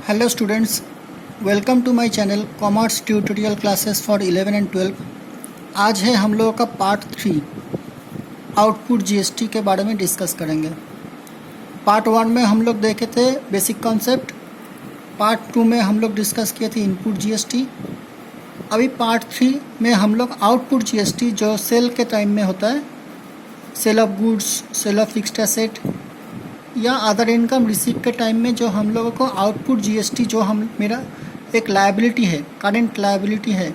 Hello students, welcome to my channel commerce tutorial classes for 11 and 12। आज है हम लोगों का पार्ट 3 आउटपुट जीएसटी के बारे में डिस्कस करेंगे। पार्ट 1 में हम लोग देखे थे बेसिक कॉन्सेप्ट, पार्ट 2 में हम लोग डिस्कस किए थे इनपुट जीएसटी। अभी पार्ट 3 में हम लोग आउटपुट जीएसटी जो सेल के टाइम में होता है, sale of goods, sale of fixed asset या अदर इनकम रिसीव के टाइम में जो हम लोगों को आउटपुट जीएसटी जो मेरा एक लायबिलिटी है, करेंट लायबिलिटी है,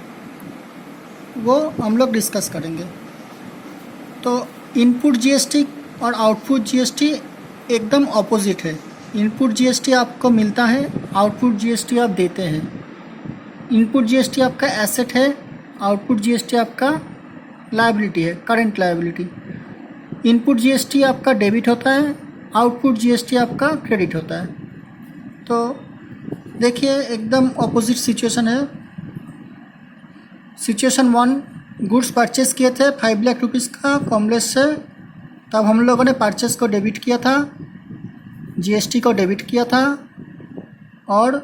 वो हम लोग डिस्कस करेंगे। तो इनपुट जीएसटी और आउटपुट जीएसटी एकदम ऑपोजिट है। इनपुट जीएसटी आपको मिलता है, आउटपुट जीएसटी आप देते हैं। इनपुट जीएसटी आपका एसेट है, आउटपुट जीएसटी आपका लायबिलिटी है, करेंट लायबिलिटी। इनपुट जीएसटी आपका डेबिट होता है, आउटपुट जीएसटी आपका क्रेडिट होता है। तो देखिए एकदम ऑपोजिट सिचुएशन है। सिचुएशन 1, गुड्स परचेस किए थे 5 लाख रुपीज़ का कॉमलेस से, तब हम लोगों ने परचेस को डेबिट किया था, जीएसटी को डेबिट किया था और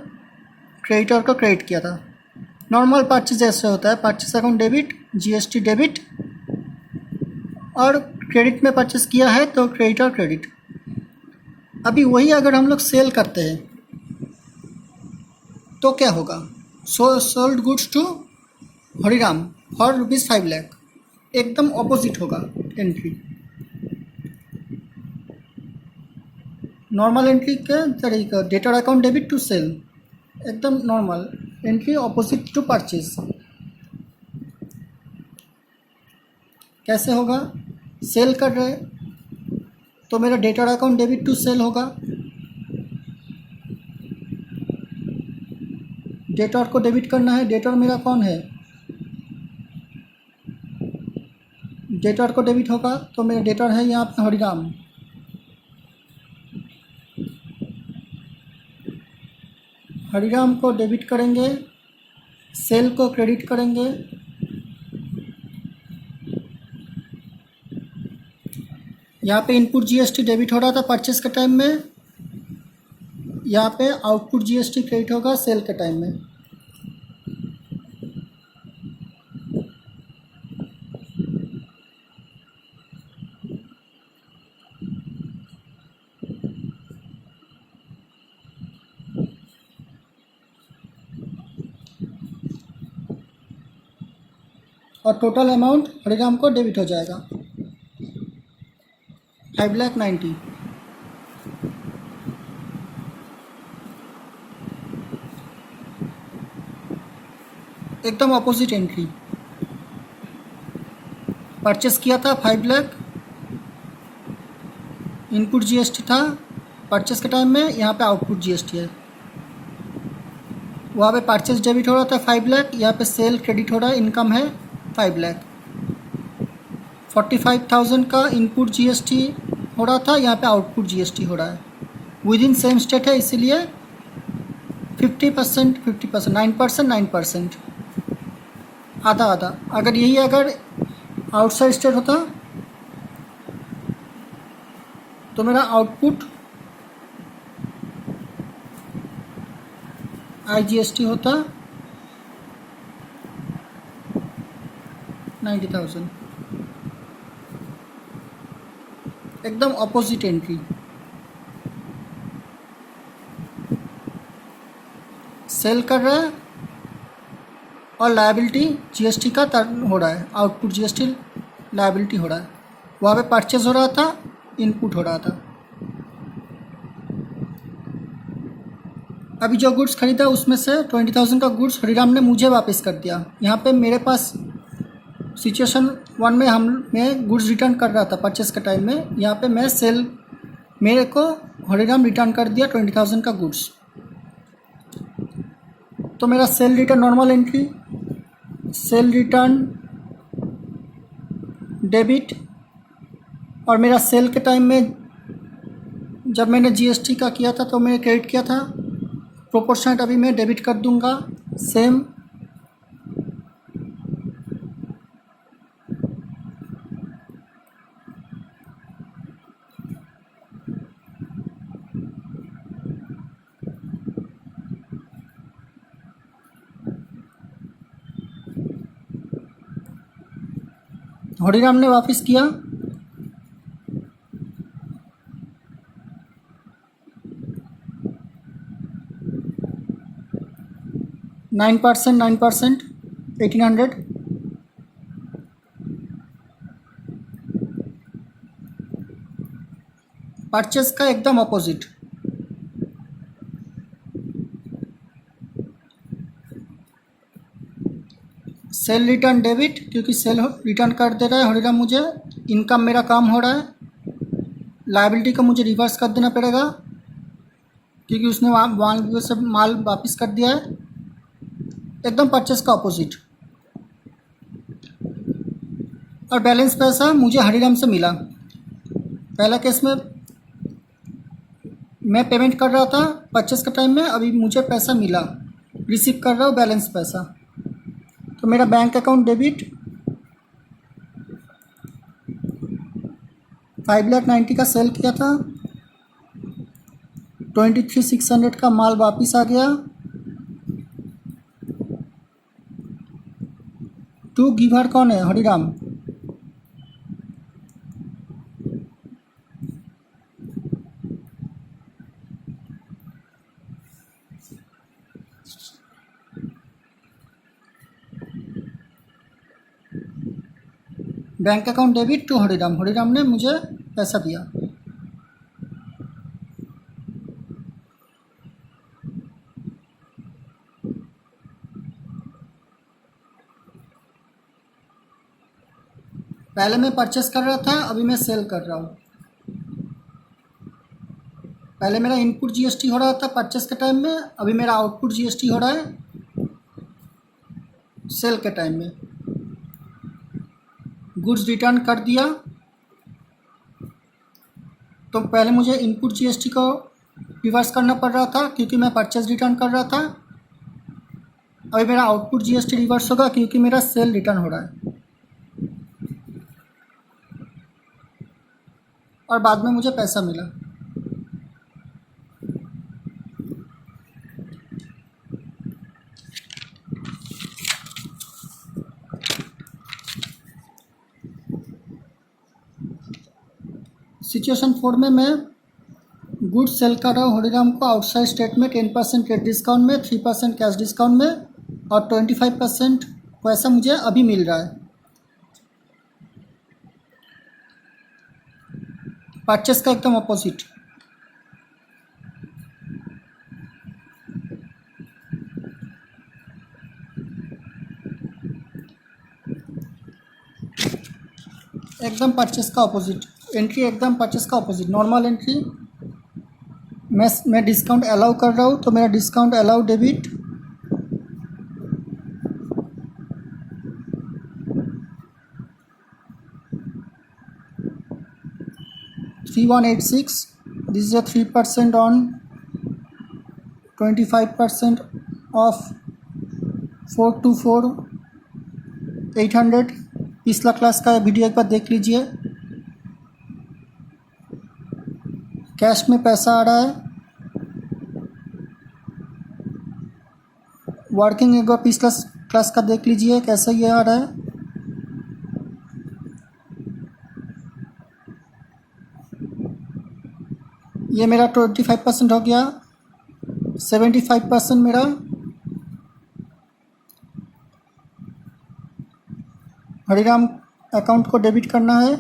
क्रेडिटर को क्रेडिट किया था। नॉर्मल परचेस ऐसे होता है, purchase account debit, GST debit, और क्रेडिट में परचेस किया है तो क्रेडिटर क्रेडिट। अभी वही अगर हम लोग सेल करते हैं तो क्या होगा? Sold goods to Hariram for ₹5 lakh, एकदम ऑपोजिट होगा एंट्री। नॉर्मल एंट्री के तरीका, debtor account debit to sale, एकदम normal entry, opposite to purchase. कैसे होगा? सेल कर रहे तो मेरा debtor account debit to sale होगा। डेटर को डेबिट करना है, डेटर मेरा कौन है? डेटर को डेबिट होगा तो मेरा डेटर है यहाँ पे हरिराम। हरिराम को डेबिट करेंगे, सेल को क्रेडिट करेंगे। यहाँ पे इनपुट जीएसटी डेबिट हो रहा था परचेस के टाइम में, यहाँ पे आउटपुट जीएसटी क्रेडिट होगा सेल के टाइम में। और टोटल अमाउंट हरिराम को डेबिट हो जाएगा 5,90,000। एकदम ऑपोजिट एंट्री। परचेस किया था 5 लाख, इनपुट जीएसटी था परचेस के टाइम में, यहाँ पे आउटपुट जीएसटी है। वहाँ पे परचेस डेबिट हो रहा था 5 लाख, यहाँ पे सेल क्रेडिट हो रहा है, इनकम है 5 लाख। 45,000 का इनपुट जीएसटी हो रहा था, यहाँ पे आउटपुट जीएसटी हो रहा है। विद इन सेम स्टेट है, इसीलिए 50%, 9%, 9%, आधा आधा। अगर यही अगर आउटसाइड स्टेट होता तो मेरा आउटपुट आईजीएसटी होता 90,000। एकदम ऑपोजिट एंट्री। सेल कर रहा है और लायबिलिटी जीएसटी का हो रहा है, आउटपुट जीएसटी लायबिलिटी हो रहा है। वहाँ पे परचेज हो रहा था, इनपुट हो रहा था। अभी जो गुड्स खरीदा उसमें से 20,000 का गुड्स हरिराम ने मुझे वापस कर दिया। यहाँ पे मेरे पास सिचुएशन 1 में मैं गुड्स रिटर्न कर रहा था परचेस के टाइम में, यहाँ पे मैं सेल, मेरे को हरिराम रिटर्न कर दिया 20,000 का गुड्स। तो मेरा cell return normal entry, cell return debit, और मेरा सेल के टाइम में जब मैंने जीएसटी का किया था तो मैंने क्रेडिट किया था, प्रोपोर्शनेट अभी मैं डेबिट कर दूंगा सेम। हरिराम ने वापस किया। Nine percent 1800। परचेस का एकदम अपोजिट। सेल रिटर्न डेबिट, क्योंकि सेल रिटर्न कर दे रहा है हरिराम मुझे। इनकम मेरा काम हो रहा है। लायबिलिटी को मुझे रिवर्स कर देना पड़ेगा, क्योंकि उसने वहाँ से माल वापस कर दिया है। एकदम परचेस का अपोजिट। और बैलेंस पैसा मुझे हरिराम से मिला। पहला केस में मैं पेमेंट कर रहा था परचेस के टाइम में, अभी मुझे पैसा मिला, रिसीव कर रहा हूँ बैलेंस पैसा। तो मेरा बैंक अकाउंट डेबिट 5,90,000 का सेल किया था, 23,600 का माल वापस आ गया। टू गिवर कौन है? Hariram. Bank account debit to Hariram. Hariram ने मुझे पैसा दिया। पहले मैं परचेस कर रहा था, अभी मैं सेल कर रहा हूँ। पहले मेरा इनपुट जीएसटी हो रहा था परचेस के टाइम में, अभी मेरा आउटपुट जीएसटी हो रहा है सेल के टाइम में। गुड्स रिटर्न कर दिया, तो पहले मुझे इनपुट जीएसटी को रिवर्स करना पड़ रहा था, क्योंकि मैं परचेस रिटर्न कर रहा था। अभी मेरा आउटपुट जीएसटी रिवर्स होगा, क्योंकि मेरा सेल रिटर्न हो रहा है। और बाद में मुझे पैसा मिला। सिचुएशन 4 में मैं गुड्स सेल कर रहा हूँ हरिराम को आउटसाइड स्टेट में 10% ट्रेड डिस्काउंट में, 3% कैश डिस्काउंट में, और 25% पैसा मुझे अभी मिल रहा है। परचेस का एकदम अपोजिट। एकदम परचेस का अपोजिट एंट्री, एकदम परचेस का अपोजिट। नॉर्मल एंट्री मैं डिस्काउंट अलाउ कर रहा हूँ, तो मेरा discount allow debit 3186। This is a 3% on 25% of 424 800। पिछला क्लास का वीडियो एक बार देख लीजिए। कैश में पैसा आ रहा है। वर्किंग एक बार पिछला क्लास का देख लीजिए कैसे ये आ रहा है। ये मेरा 25% हो गया। 75% मेरा हरिराम अकाउंट को डेबिट करना है।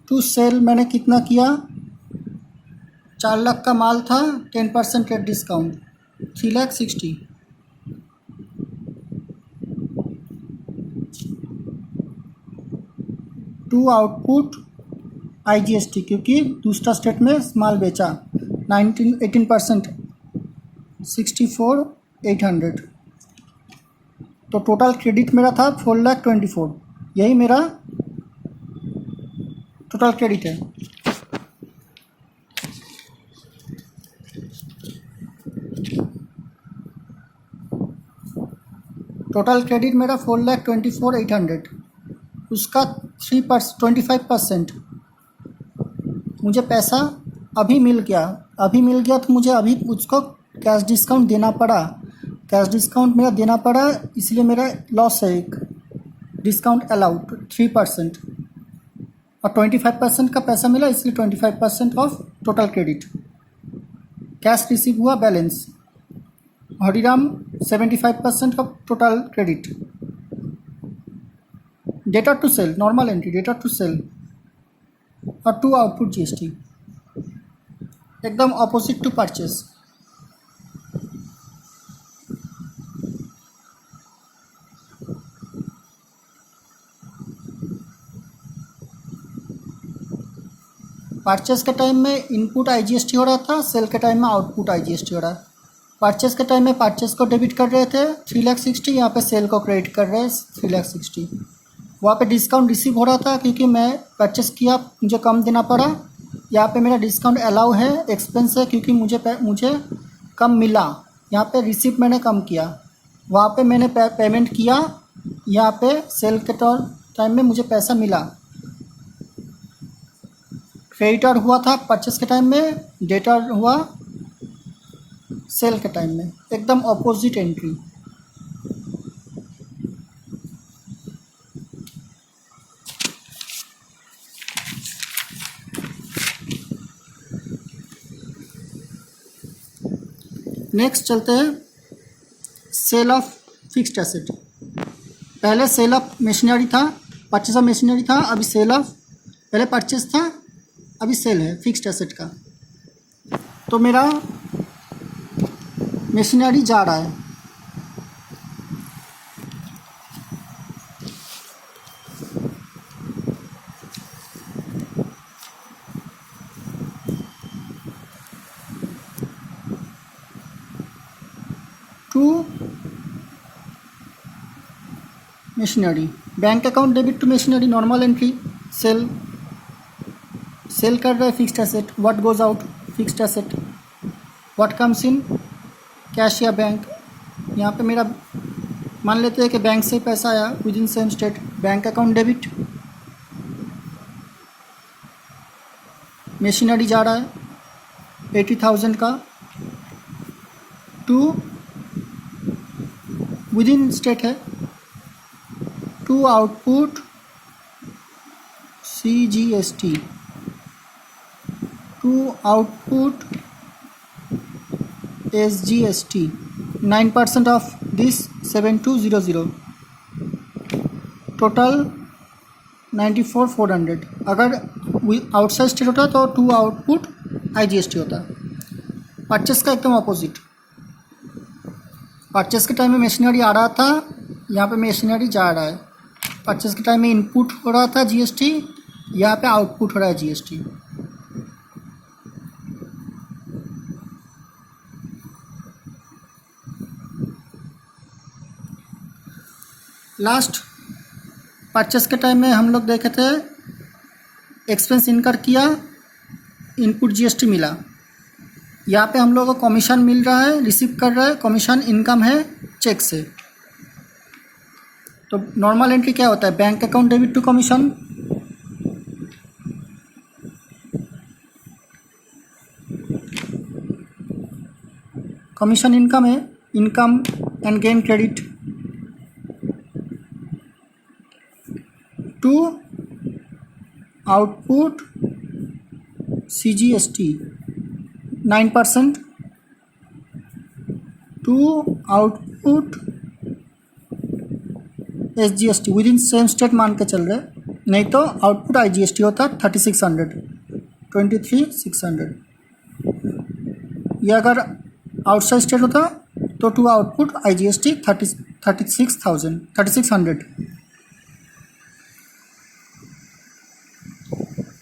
टू सेल मैंने कितना किया? 4 लाख का माल था, 10% trade discount 3,60,000। To output IGST, क्योंकि दूसरा स्टेट में माल बेचा 18%, 64,800। तो टोटल क्रेडिट मेरा था 4,24,000। यही मेरा टोटल क्रेडिट है। टोटल क्रेडिट मेरा 4,24,800। उसका 25% मुझे पैसा अभी मिल गया तो मुझे अभी उसको कैश डिस्काउंट देना पड़ा। कैश डिस्काउंट मेरा देना पड़ा, इसलिए मेरा लॉस है। एक डिस्काउंट अलाउड 3% और 25% का पैसा मिला, इसलिए 25% of total credit. Cash receive हुआ, balance Hariram 75% of total credit. Debtor to sale, normal entry, debtor to sale और टू आउटपुट जीएसटी, एकदम ऑपोजिट टू परचेस। परचेस के टाइम में इनपुट आईजीएसटी हो रहा था, सेल के टाइम में आउटपुट आईजीएसटी हो रहा है। परचेस के टाइम में परचेस को डेबिट कर रहे थे 3,60,000, यहाँ पे सेल को क्रेडिट कर रहे हैं 3,60,000। वहाँ पे डिस्काउंट रिसीव हो रहा था क्योंकि मैं परचेस किया, मुझे कम देना पड़ा। यहाँ पे मेरा डिस्काउंट अलाउ है, एक्सपेंस है क्योंकि मुझे कम मिला। यहाँ पे रिसीव मैंने कम किया, वहाँ पे मैंने पेमेंट किया, यहाँ पे सेल के टाइम में मुझे पैसा मिला। क्रेडिटर हुआ था परचेस के टाइम में, डेटर हुआ सेल के टाइम में, एकदम ऑपोजिट एंट्री। नेक्स्ट चलते हैं सेल ऑफ फिक्स्ड एसेट। पहले सेल ऑफ मशीनरी था, परचेस ऑफ मशीनरी था, अभी सेल ऑफ, पहले परचेस था अभी सेल है फिक्स्ड एसेट का। तो मेरा मशीनरी जा रहा है, to machinery, bank account debit to machinery, normal entry. Sale कर रहे हैं fixed asset, what goes out fixed asset, what comes in cash या बैंक। यहाँ पे मेरा मान लेते हैं कि बैंक से पैसा आया within same state, bank account debit, machinery जा रहा है 80,000 का, टू विद इन स्टेट है, to output CGST, to output SGST, 9% of this 7200, total 94,400। अगर आउटसाइड स्टेट होता तो टू आउटपुट IGST होता। परचेस का एकदम ऑपोजिट, परचेस के टाइम में मशीनरी आ रहा था, यहाँ पे मशीनरी जा रहा है। परचेस के टाइम में इनपुट हो रहा था GST, यहाँ पे आउटपुट हो रहा है GST। लास्ट परचेस के टाइम में हम लोग देखे थे एक्सपेंस इनकर किया, इनपुट GST मिला। यहाँ पे हम लोगों को कमीशन मिल रहा है, रिसीव कर रहा है, कमीशन इनकम है चेक से। तो नॉर्मल एंट्री क्या होता है, bank account debit to commission, commission income है, income and gain credit, to output CGST 9%, to output SGST within same state मान के चल रहे, नहीं तो आउटपुट IGST होता 3600, 23,600। ये अगर आउटसाइड स्टेट होता तो टू आउटपुट IGST 36,600।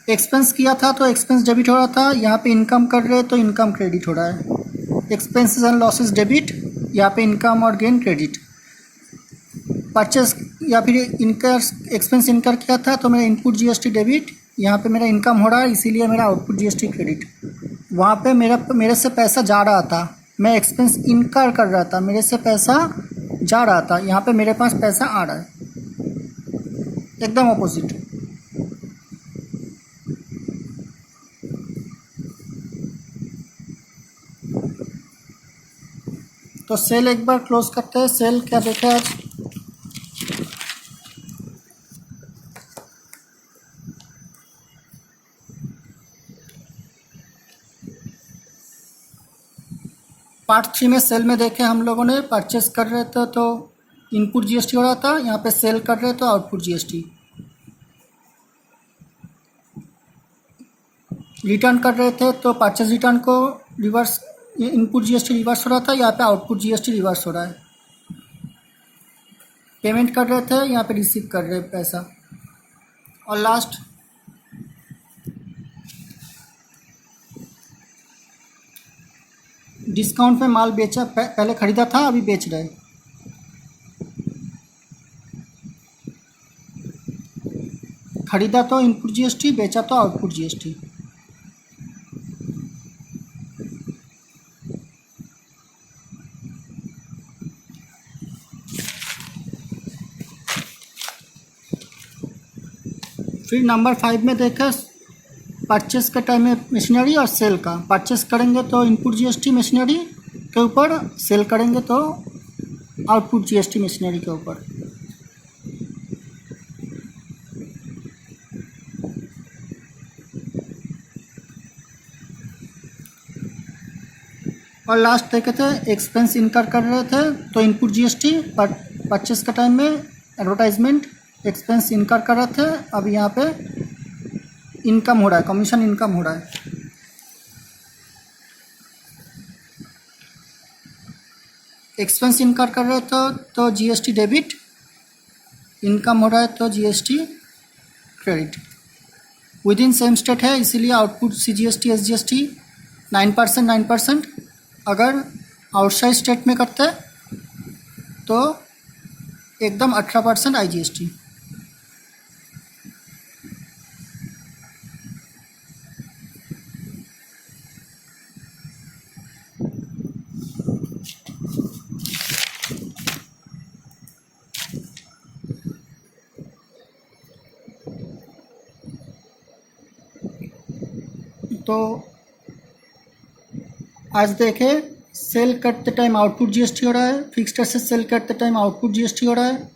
एक्सपेंस किया था तो एक्सपेंस डेबिट हो रहा था, यहाँ पे इनकम कर रहे तो इनकम क्रेडिट हो रहा है। एक्सपेंसेस एंड लॉसेस डेबिट, यहाँ पे इनकम और गेन क्रेडिट। परचेस या फिर इनकर एक्सपेंस इनकर किया था तो मेरा इनपुट GST डेबिट, यहाँ पे मेरा इनकम हो रहा है इसीलिए मेरा आउटपुट GST क्रेडिट। वहाँ पे मेरे से पैसा जा रहा था, मैं एक्सपेंस इनकर कर रहा था, मेरे से पैसा जा रहा था, यहाँ पे मेरे पास पैसा आ रहा है, एकदम ऑपोजिट। तो सेल एक बार क्लोज करते हैं। सेल क्या देखे आज? पार्ट 3 में सेल में देखे हम लोगों ने परचेस कर रहे थे तो इनपुट जीएसटी हो रहा था, यहाँ पे सेल कर रहे तो आउटपुट जीएसटी। रिटर्न कर रहे थे तो परचेस रिटर्न को रिवर्स, इनपुट जीएसटी रिवर्स हो रहा था, यहाँ पे आउटपुट जीएसटी रिवर्स हो रहा है। पेमेंट कर रहे थे, यहाँ पे रिसीव कर रहे पैसा। और लास्ट डिस्काउंट में माल बेचा, पहले खरीदा था अभी बेच रहे। खरीदा तो इनपुट जीएसटी, बेचा तो आउटपुट जीएसटी। फिर नंबर 5 में देखा परचेस के टाइम में मशीनरी और सेल का। परचेस करेंगे तो इनपुट जीएसटी मशीनरी के ऊपर, सेल करेंगे तो आउटपुट जीएसटी मशीनरी के ऊपर। और लास्ट देखे थे एक्सपेंस इनकर कर रहे थे तो इनपुट जीएसटी, परचेस के टाइम में एडवर्टाइजमेंट एक्सपेंस इनकर कर रहे थे, अब यहाँ पे इनकम हो रहा है, कमीशन इनकम हो रहा है। एक्सपेंस इनकर कर रहे तो जीएसटी डेबिट, इनकम हो रहा है तो GST credit. With in same state है इसीलिए आउटपुट सीजीएसटी एसजीएसटी 9%। अगर आउटसाइड स्टेट में करते तो एकदम 18% आईजीएसटी। तो आज देखें सेल करते टाइम आउटपुट जीएसटी हो रहा है, फिक्स्ड एसेट सेल करते टाइम आउटपुट जीएसटी हो रहा है।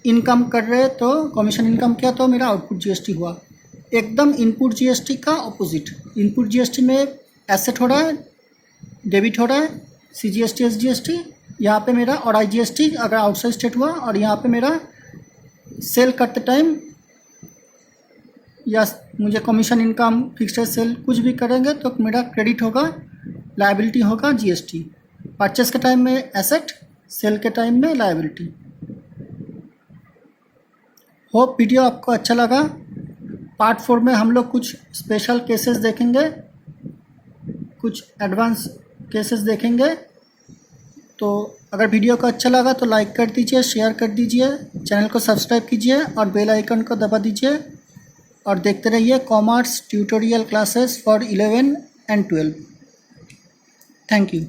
इनकम कर रहे तो कमीशन इनकम किया तो मेरा आउटपुट जीएसटी हुआ। एकदम इनपुट जीएसटी का ऑपोजिट। इनपुट जीएसटी में एसेट हो रहा है, डेबिट हो रहा है, सीजीएसटी एसजीएसटी, यहाँ पे मेरा और आईजीएसटी अगर आउटसाइड स्टेट हुआ, और यहाँ पे मेरा सेल करते टाइम या मुझे कमीशन इनकम फिक्स्ड सेल कुछ भी करेंगे तो मेरा क्रेडिट होगा, लायबिलिटी होगा जीएसटी। परचेस के टाइम में एसेट, सेल के टाइम में लायबिलिटी। होप वीडियो आपको अच्छा लगा। पार्ट 4 में हम लोग कुछ स्पेशल केसेस देखेंगे, कुछ एडवांस केसेस देखेंगे। तो अगर वीडियो को अच्छा लगा तो लाइक कर दीजिए, शेयर कर दीजिए, चैनल को सब्सक्राइब कीजिए और बेल आइकन को दबा दीजिए और देखते रहिए commerce tutorial classes for 11 and 12। Thank you.